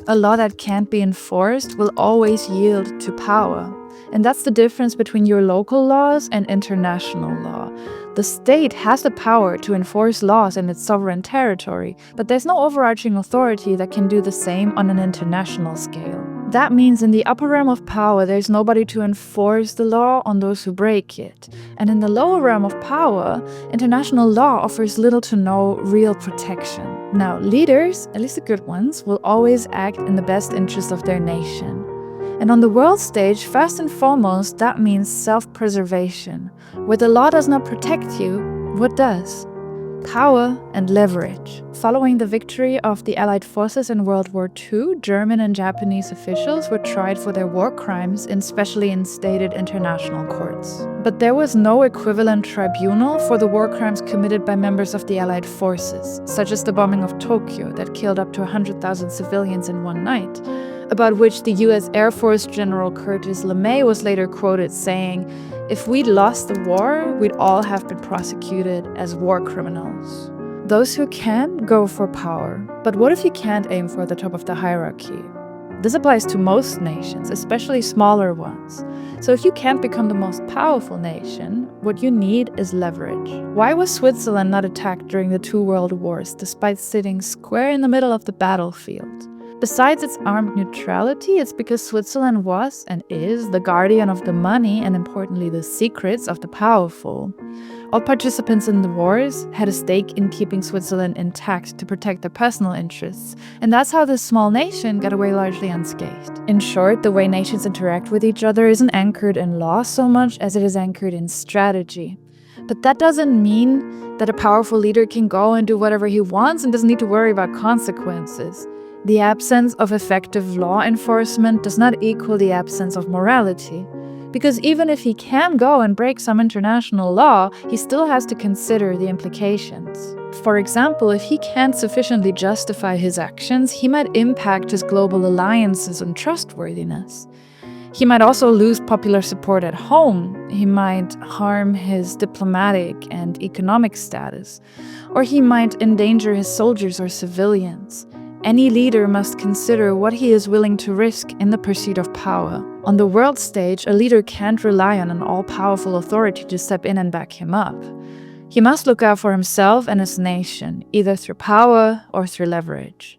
A law that can't be enforced will always yield to power. And that's the difference between your local laws and international law. The state has the power to enforce laws in its sovereign territory, but there's no overarching authority that can do the same on an international scale. That means in the upper realm of power, there's nobody to enforce the law on those who break it. And in the lower realm of power, international law offers little to no real protection. Now, leaders, at least the good ones, will always act in the best interest of their nation. And on the world stage, first and foremost, that means self-preservation. Where the law does not protect you, what does? Power and leverage. Following the victory of the Allied forces in World War II, German and Japanese officials were tried for their war crimes in specially instated international courts. But there was no equivalent tribunal for the war crimes committed by members of the Allied forces, such as the bombing of Tokyo that killed up to 100,000 civilians in one night, about which the US Air Force General Curtis LeMay was later quoted saying, "If we'd lost the war, we'd all have been prosecuted as war criminals." Those who can go for power, but what if you can't aim for the top of the hierarchy? This applies to most nations, especially smaller ones. So if you can't become the most powerful nation, what you need is leverage. Why was Switzerland not attacked during the two world wars, despite sitting square in the middle of the battlefield? Besides its armed neutrality, it's because Switzerland was and is the guardian of the money and, importantly, the secrets of the powerful. All participants in the wars had a stake in keeping Switzerland intact to protect their personal interests, and that's how this small nation got away largely unscathed. In short, the way nations interact with each other isn't anchored in law so much as it is anchored in strategy. But that doesn't mean that a powerful leader can go and do whatever he wants and doesn't need to worry about consequences. The absence of effective law enforcement does not equal the absence of morality. Because even if he can go and break some international law, he still has to consider the implications. For example, if he can't sufficiently justify his actions, he might impact his global alliances and trustworthiness. He might also lose popular support at home. He might harm his diplomatic and economic status. Or he might endanger his soldiers or civilians. Any leader must consider what he is willing to risk in the pursuit of power. On the world stage, a leader can't rely on an all-powerful authority to step in and back him up. He must look out for himself and his nation, either through power or through leverage.